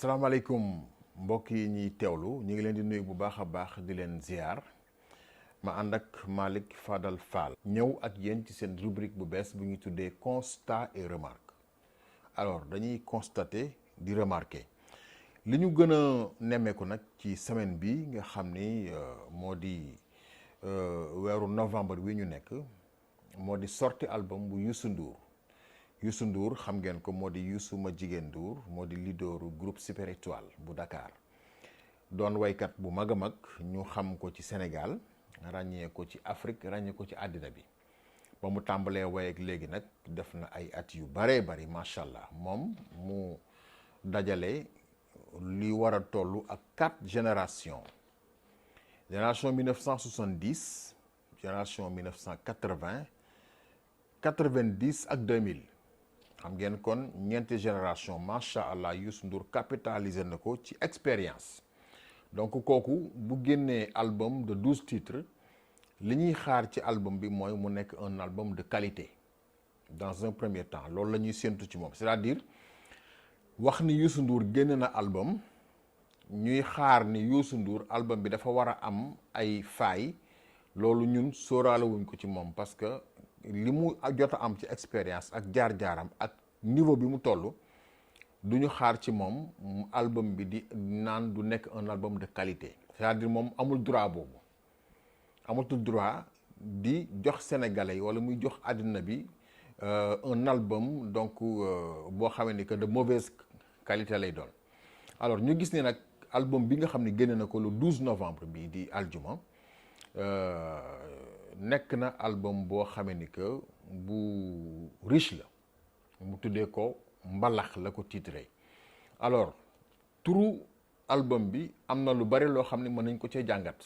asalaamaaleykum mbokk yi ñuy teewlu ñu ngi leen di nuyu bu baax a baax di leen ziar ma ànd ak Malick Fadal Fall ñëw ak yéen ci seen rubrique bu bees bu ñuy tuddee constat et remarque. Alors dañuy constater di remarquer li ñu gën a nemmeeku nag ci semaine bi nga xam ni moo di weeru novembre wi ñu nekk moo di sorti album bu Youssou Ndour xam ngeen ko moo di Youssou ma jigéen Ndour moo di leaderu groupe Super Étoile bu Dakar doon waykat bu mag a mag ñu xam ko ci Sénégal ràññee ko ci Afrique ràññee ko ci àddina bi ba mu tàmbalee way ak léegi nag def na ay at yu baree bari macha allah moom mu dajale li war a toll ak 4 générations génération 1970 génération 1980 90 ak 2000. xam ngeen kon ñeenti génération macha allah Youssou Ndour capitalisé na ko ci expérience donc kooku bu génnee album de 12 titres li ñuy xaar ci album bi mooy mu nekk un album de qualité dans un premier temps loolu la ñuy séntu ci moom c'est-à-dire wax ni Youssou Ndour génn na album ñuy xaar ni Youssou Ndour album bi dafa war a am ay failles loolu ñun sóoraale wuñ ko ci moom parce que li mu jot a am ci expérience ak jaar-jaaram ak niveau bi mu toll du ñu xaar ci moom album bi di naan du nekk un album de qualité c'est-à-dire moom amul droit boobu amatul droit di jox sénégalais yi wala muy jox àddina bi un album donc boo xamee ni que de mauvaise qualité lay doon. Alors ñu gis ne nag album bi nga xam ne génne na ko le 12 novembre bi di aljuma nekk na album boo xamee ni que bu riche la mu tuddee ko mbalax la ko titré. Alors turu album bi am na lu bari loo xam ne mën nañ ko cee jàngat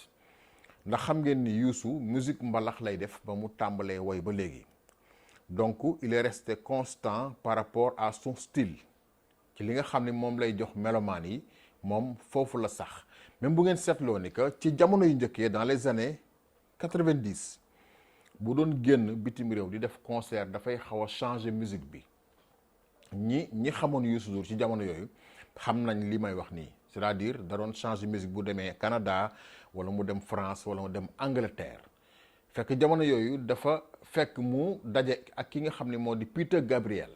ndax xam ngeen ni Youssou musique mbalax lay def ba mu tàmbalee woy ba léegi donc il est resté constant par rapport à son style ci li nga xam ne moom lay jox mélomane yi moom foofu la sax même bu ngeen seetloo ni que ci jamono yu njëkkee dans les années 90 bu doon génn bitim réew di def concert dafay xaw a changer musique bi ñi xamoon Youssou Ndour ci jamono yooyu xam nañ li may wax nii c'est-à-dire da doon changer musique bu demee Canada wala mu dem France wala mu dem Angleterre fekk jamono yooyu dafa fekk mu daje ak ki nga xam ne moo di Peter Gabriel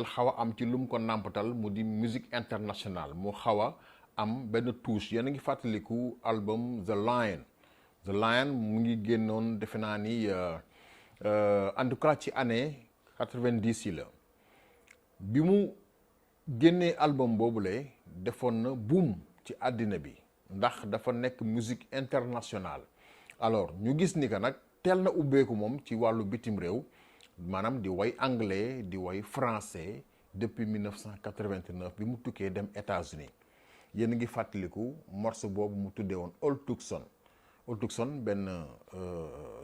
xaw a am ci lu mu ko nàmpatal mu di musique internationale mu xaw a am benn touche yéen a ngi fàttaliku album The Lion mu ngi génnoon defe naa ni en tout cas ci année 90 yi la bi mu génnee album boobule defoon na boom ci àddina bi ndax dafa nekk musique internationale. Alors ñu gis ni que nag teel na ubbeeku moom ci wàllu bitim réew maanaam di way anglais di way français depuis 1989 bi mu tukkee dem États-Unis yéen a ngi fàttaliku morceau boobu mu tuddee woon Old Tucson benn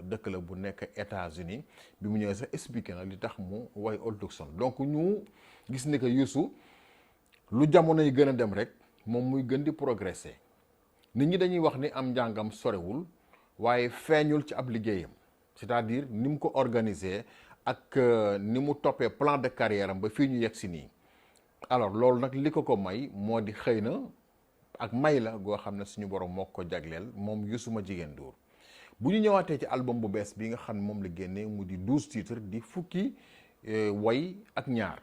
dëkk la bu nekk États-Unis bi mu ñëwee sax expliqué na li tax mu way Old Tucson donc ñu gis ni que Youssou lu jamono yi gën a dem rek moom muy gën di progresser nit ñi dañuy wax ni am njàngam sorewul waaye feeñul ci ab liggéeyam c'est-à-dire ni mu ko organiser ak ni mu toppee plan de carrière am ba fii ñu yegg si nii. Alors loolu nag li ko may moo di xëy na ak may la goo xam ne suñu borom moo ko jagleel moom Youssou ma jigéen Ndour bu ñu ñëwaatee ci album bu bees bi nga xam ne moom la génnee mu di 12 titres di fukki way ak ñaar.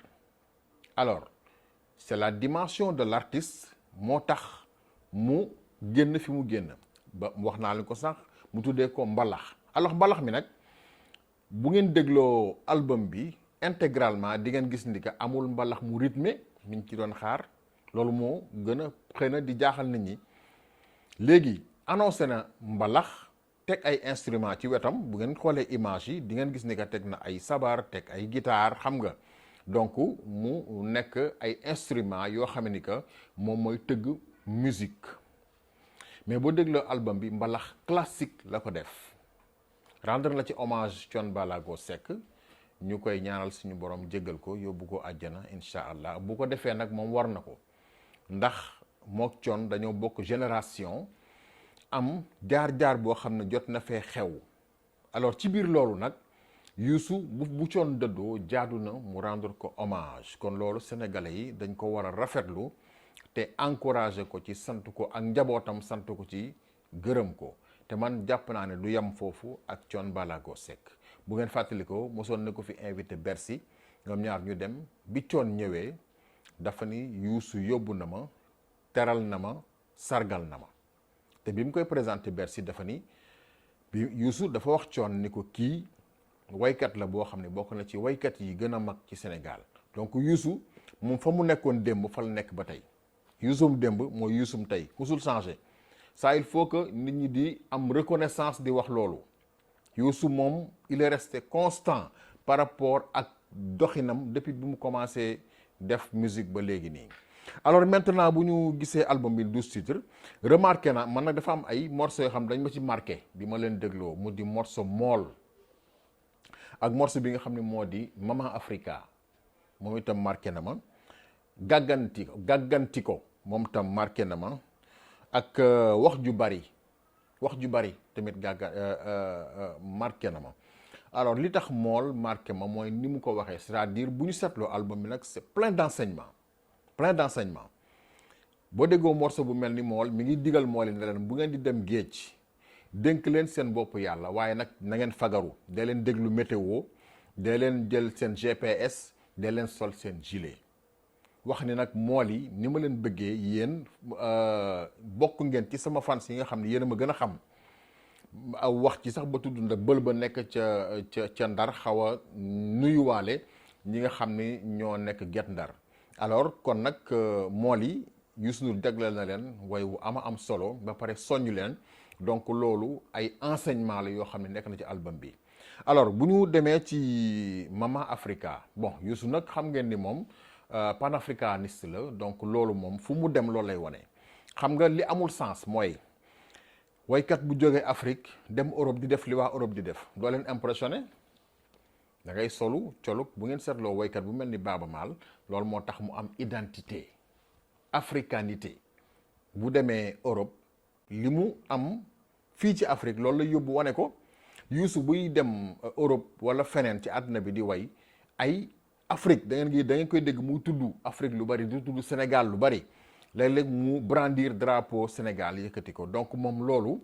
Alors c'est la dimension de l'artiste moo tax mu génn fi mu génn ba wax naa leen ko sax mu tuddee ko mbalax. Alors mbalax mi nag bu ngeen dégloo album bi intégralement di ngeen gis ni que amul mbalax mu rythmé mi ngi ci doon xaar loolu moo gën a xëy na di jaaxal nit ñi léegi annoncé na mbalax teg ay instruments ci wetam bu ngeen xoolee image yi di ngeen gis ni que teg na ay sabar teg ay guitare xam nga donc mu nekk ay instruments yoo xam ni que moom mooy tëgg musique mais boo dégloo album bi mbalax classique la ko def rendre na ci hommage Thione Ballago Seck ñu koy ñaanal suñu borom jéggal ko yóbbu ko àjjana incha allah bu ko defee nag moom war na ko ndax mook Thione dañoo bokk génération am jaar-jaar boo xam ne jot na fee xew alors ci biir loolu nag Youssou bu coon dëddoo jaadu na mu rendre ko hommage kon loolu sénégalais yi dañ ko war a rafetlu te encourager ko ci sant ko ak njabootam sant ko ci gërëm ko te man jàpp naa ne du yem foofu ak Thione Ballago Seck bu ngeen fàttali ko mosoon na ko fi invité Bercy ñoom ñaar ñu dem bi Thione ñëwee dafa ni Youssou yóbbu na ma teral na ma sargal na ma te bi mu koy présenté Bercy dafa ni bi Youssou dafa wax Thione ni ko kii waykat la boo xam ne bokk na ci waykat yi gën a mag ci Sénégal donc Youssou moom fa mu nekkoon démb fa la nekk ba tey Youssoum démb mooy Youssoum tey musul changé ça il faut que nit ñi di am reconnaissance di wax loolu Youssou moom il est resté constant par rapport ak doxinam depuis bi mu commencé def musique ba léegi nii. alors maintenant bu ñu gisee album bi 12 titres remarqué na man nag dafa am ay morceaux yoo xam dañ ma ci marqué bi ma leen dégloo mu di morceau mool ak morceau bi nga xam ne moo di Maman Africa moom itam marqué na ma gàgganti ko moom itam marqué na ma ak wax ju bari tamit marqué na ma alors li tax mool marqué ma mooy ni mu ko waxee c'est-à-dire bu ñu seetloo album bi nag c'est plein d'enseignement boo déggoo morceau bu mel ni mool mi ngi digal mool yi ne leen bu ngeen di dem géej dénk leen seen bopp yàlla waaye nag na ngeen fagaru dee leen déglu météo dee leen jël seen GPS dee leen sol seen gilet wax ni nag mool yi ni ma leen bëggee yéen bokk ngeen ci sama fans yi nga xam ne yéen a ma gën a xam wax ci sax ba tudd nda bël ba nekk ca Ndar xaw a nuyuwaale ñi nga xam ni ñoo nekk Guet Ndar alors kon nag mool yi Youssou Ndour jagleel na leen way wu am solo ba pare soññ leen donc loolu ay enseignement la yoo xam ne nekk na ci album bi alors bu ñu demee ci Maman Africa bon Youssou nag xam ngeen ni moom panafricaniste la donc loolu moom fu mu dem loolu lay wane xam nga li amul sens mooy waykat bu jógee Afrique dem Europe di def li waa Europe di def doo leen impressionné da ngay solu colug bu ngeen seetloo waykat bu mel ni Baaba Maal loolu moo tax mu am identité africanité bu demee Europe li mu am fii ci Afrique loolu la yóbbu wane ko Youssou buy dem Europe wala feneen ci àdduna bi di way ay Afrique da ngeen koy dégg muy tudd Afrique lu bari di tudd Sénégal lu bari léeg-léeg mu brandir drapeau Sénégal yëkkati ko donc moom loolu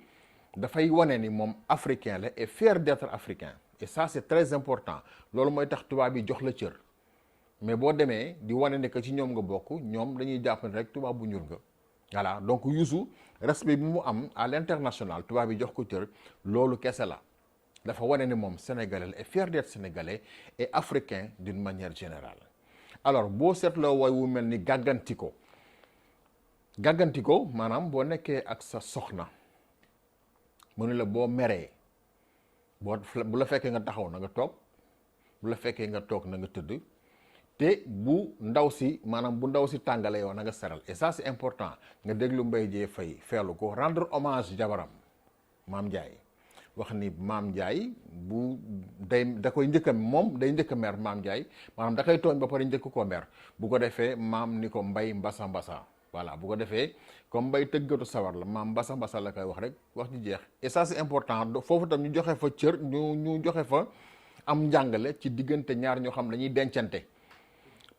dafay wane ni moom africain la et fier d'être africain et ça c'est très important loolu mooy tax tubaab yi jox la cër mais boo demee di wane ne que ci ñoom nga bokk ñoom dañuy jàpp ne rek tubaab bu ñuul nga voilà donc Youssou respect bi mu am à l'international tubaab yi jox ko cër loolu kese la dafa wane ni moom sénégalais la et fier d'être sénégalais et africain d'une manière générale alors boo seetloo woy wu mel ni gàgganti ko maanaam boo nekkee ak sa soxna mu ne la boo meree bu la fekkee nga taxaw na nga toog bu la fekkee nga toog na nga tëdd te bu ndaw si tàngale yow na nga seral et ça c'est important nga déglu Mbaye Dieye Faye feelu ko rendre hommage jabaram Maam Ndiaye wax ni Maam Ndiaye da koy njëkk a moom day njëkk a mer Maam Ndiaye maanaam da koy tooñ ba pare njëkk koo mer bu ko defee maam ni ko mbay mbasa voilà bu ko defee comme mbay tëggatu sawar la maam mbasa la koy wax rek wax ji jeex et ça c'est important foofu tam ñu joxe fa cër ñu joxe fa am njàngale ci diggante ñaar ñoo xam dañuy dencante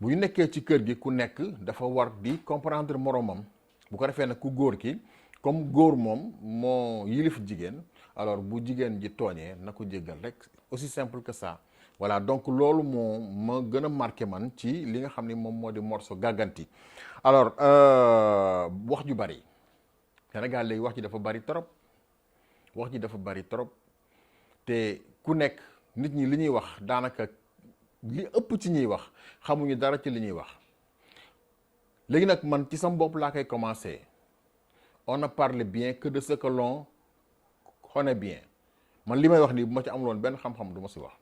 bu ñu nekkee ci kër gi ku nekk dafa war di comprendre moromam bu ko defee nag ku góor ki comme góor moom moo yilif jigéen alors bu jigéen ji tooñee na ko jéggal rek aussi simple que ça voilà donc loolu moo ma gën a marqué man ci li nga xam ni moom moo di morceau gàgganti alors wax ju bari Sénégal léegi wax ji dafa bari trop te ku nekk nit ñi li ñuy wax daanaka li ëpp ci ñuy wax xamuñu dara ci li ñuy wax léegi nag man ci sam bopp laa koy commencer on ne parle bien que de ce que l'on connaît bien man li may wax nii bu ma ci amuloon benn xam-xam du ma si wax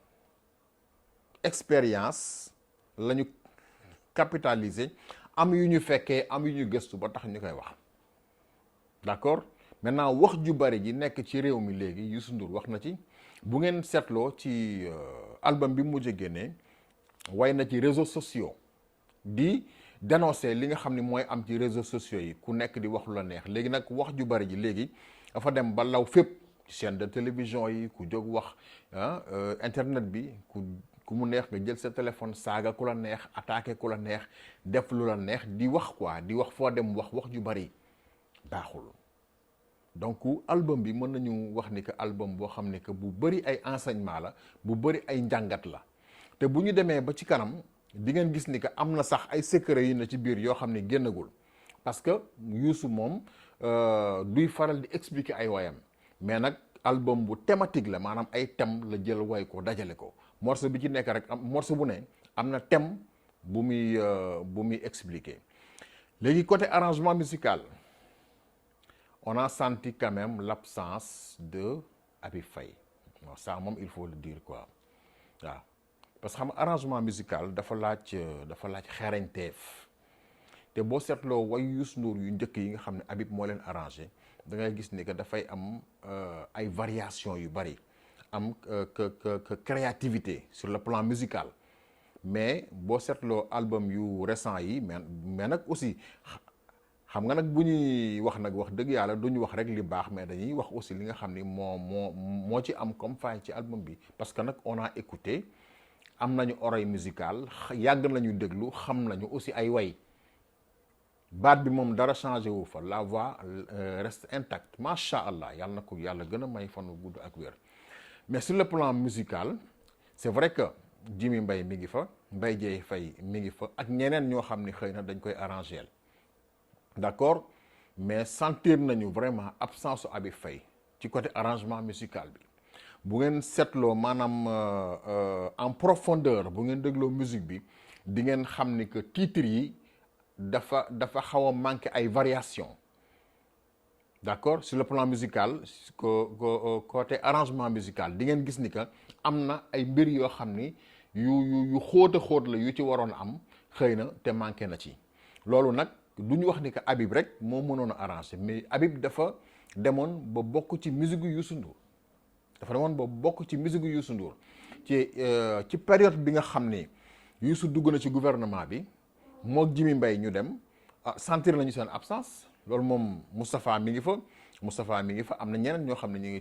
expérience la ñu capitaliser am yu ñu fekkee am yu ñu gëstu ba tax ñu koy wax d'accord maintenant wax ju bari ji nekk ci réew mi léegi Youssou Ndour wax na ci bu ngeen seetloo ci album bi mu mujj génnee way na ci réseaux sociaux di dénoncer li nga xam ni mooy am ci réseaux sociaux yi ku nekk di wax lu la neex léegi nag wax ju bari ji léegi dafa dem ba law fépp chaîne de télévision yi ku jóg wax internet bi ku mu neex nga jël sa téléphone saaga ku la neex attaqué ku la neex def lu la neex di wax quoi di wax foo dem wax ju bari baaxul. donc album bi mën nañu wax ni que album boo xam ne que bu bëri ay enseignement la bu bëri ay njàngat la te bu ñu demee ba ci kanam di ngeen gis ni que am na sax ay secret yu na ci biir yoo xam ne génnagul parce que Youssou moom duy faral di expliquer ay wayam mais nag album bu thématique la maanaam ay thème la jël way ko dajale ko morceau bi ci nekk rek morceau bu ne am na thème bu muy expliquer. léegi côté arrangement musical on a senti quand même l'absence de Habib Faye. Ça moom il faut le dire quoi waaw parce que xam arrangement musical dafa laaj xereñteef te boo seetloo way Youssou Ndour yu njëkk yi nga xam ne Habib moo leen arrangé da ngay gis ni que dafay am ay variations yu bari am que créativité sur le plan musical mais boo seetloo album yu récent yi mais nag aussi xam nga nag bu ñuy wax nag wax dëgg yàlla du ñu wax rek li baax mais dañuy wax aussi li nga xam ni moo ci am comme faille ci album bi parce que nag on a écouté am nañu oreille musicale yàgg nañu déglu xam nañu aussi ay way baat bi moom dara changé wu fa la voix reste intacte macha allah yàlla na ko yàlla gën a may fan wu gudd ak wér mais sur le plan musical c'est vrai que Jimi Mbaye mi ngi fa Mbaye Dieye Faye mi ngi fa ak ñeneen ñoo xam ni xëy na dañ koy arrangé d'accord mais sentir nañu vraiment absence su Habib Faye ci côté arrangement musical bi bu ngeen seetloo maanaam en profondeur bu ngeen dégloo musique bi di ngeen xam ni que titres yi dafa xaw a manqué ay variations d'accord sur le plan musical côté arrangement musical di ngeen gis ni que am na ay mbir yoo xam ni yu xóot a xóot la yu ci waroon am xëy na te manqué na ci loolu nag du ñu wax ni que Habib rek moo mënoon a arrangé mais Habib dafa demoon ba bokk ci musique gu Youssou Ndour ci période bi nga xam ni Youssou dugg na ci gouvernement bi mook Jimi Mbaye ñu dem sentir nañu seen absence loolu moom Moustapha mi ngi fa am na ñeneen ñoo xam ne ñi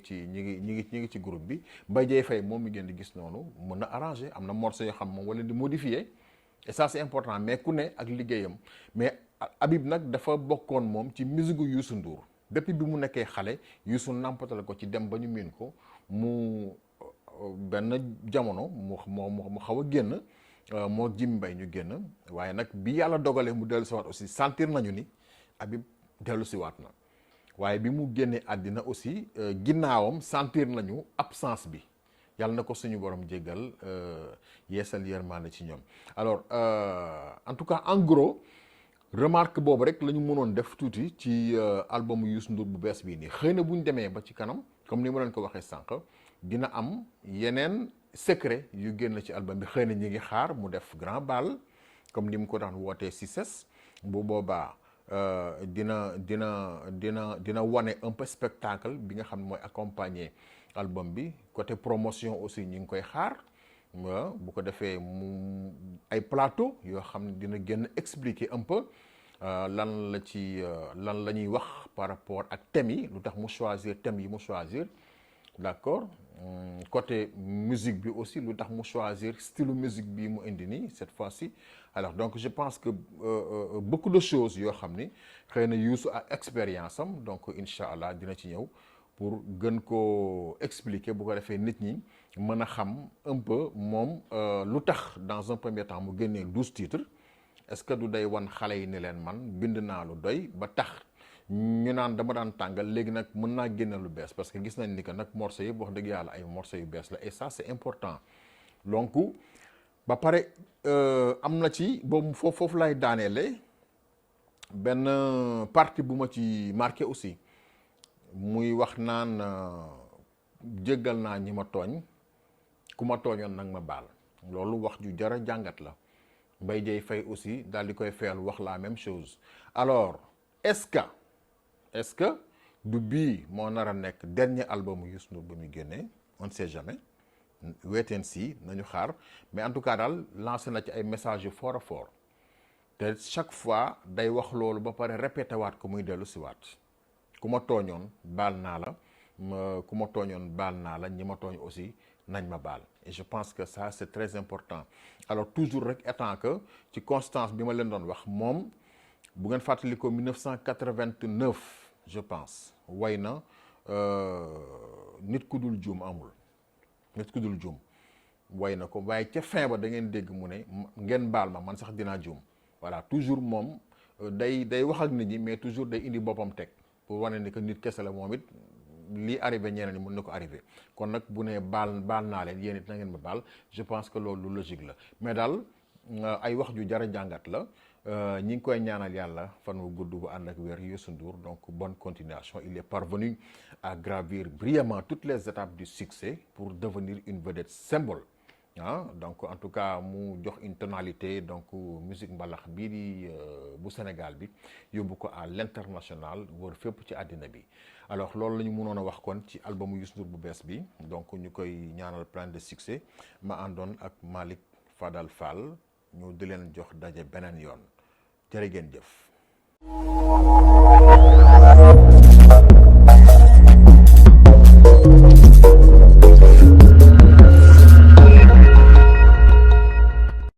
ngi ci groupe bi Mbaye Dieye Faye moom mi ngeen di gis noonu mën na arranger am na morceau yoo xam moom wala di modifier et ça c'est important mais ku ne ak liggéeyam mais Habib nag dafa bokkoon moom ci musique gu Youssou Ndour depuis bi mu nekkee xale Youssou nampatal ko ci dem ba ñu miin ko mu benn jamono mu xaw a génn moo Jimi Mbaye ñu génn waaye nag bi yàlla dogalee mu dellu siwaat aussi sentir nañu ni Habib dellu siwaat na waaye bi mu génnee àddina aussi ginnaawam sentir nañu absence bi yàlla na ko suñu borom jéggal yeesal yërmande ci ñoom alors en tout cas en gros remarque boobu rek la ñu mënoon def tuuti ci album Youssou Ndour bu bees bii nii xëy na bu ñu demee ba ci kanam comme ni ma leen ko waxee sànq dina am yeneen secret yu génn ci album bi xëy na ñi ngi xaar mu def grand bal comme ni mu ko daan wootee CICES bu boobaa dina wane un peu spectacle bi nga xam ne mooy accompagner album bi côté promotion aussi ñi ngi koy xaar bu ko defee mu ay plateau yoo xam ne dina gën expliquer un peu lan la ñuy wax par rapport ak thèmes yi lu tax mu choisir thèmes yi mu choisir d'accord côté musique bi aussi lu tax mu choisir style musique bi mu indi nii cette fois-ci alors donc je pense que beaucoup de choses yoo xam ni xëy na Youssou ak expérience am donc incha allah dina ci ñëw pour gën koo expliquer bu ko defee nit ñi mën a xam un peu moom lu tax dans un premier temps mu génnee 12 titres est-ce que du day wan xale yi ni leen man bind naa lu doy ba tax ñu naan dama daan tàngal léegi nag mën naa génne lu bees parce que gis nañ ni que nag morceaux yëpp wax dëgg yàlla ay morceaux yu bees la et ça c'est important donc ba pare am na ci boobu foofu lay daaneele benn partie bu ma ci marqué aussi muy wax naan jéggal naa ñi ma tooñ ku ma tooñoon nag ma baal loolu wax ju jara jàngat la Mbaye Dieye Faye aussi daal di koy feel wax la même chose alors est-ce que du bii moo nar a nekk dernier album Youssou Ndour ba muy génnee on ne sait jamais wait and see nañu xaar mais en tout cas daal lancé na ci ay messages yu fort a fort te chaque fois day wax loolu ba pare répété waat ko muy dellu si waat ku ma tooñoon baal naa la ku ma tooñoon baal naa la ñi ma tooñ aussi nañ ma baal et je pense que ça c'est très important alors toujours rek étant que ci constance bi ma leen doon wax moom bu ngeen fàttali ko 1989 je pense way na nit ku dul juum amul nit ku dul juum way na ko waaye ca fin ba da ngeen dégg mu ne ngeen baal ma man sax dinaa juum voilà toujours moom day wax ak nit ñi mais toujours day indi boppam teg pour wane ni que nit kese la moom it lii arrivé ñeneen ñi mën na ko arrivé kon nag bu ne baal naa leen yéen it na ngeen ma baal je pense que loolu logique la mais daal ay wax ju jara jàngat la ñi ngi koy ñaanal yàlla fan wu gudd bu ànd ak wér Youssou Ndour donc bonne continuation il est parvenu à gravir brillamment toutes les étapes du succès pour devenir une vedette symbole donc en tout cas mu jox une tonalité donc musique mbalax bii di bu Sénégal bi yóbbu ko à l'international wër fépp ci àddina bi alors loolu la ñu mënoon a wax kon ci albumu Youssou Ndour bu bees bi donc ñu koy ñaanal plein de succès ma àndoon ak Malick Fadal Fall ñu di leen jox daje beneen yoon jërë ngeen jëf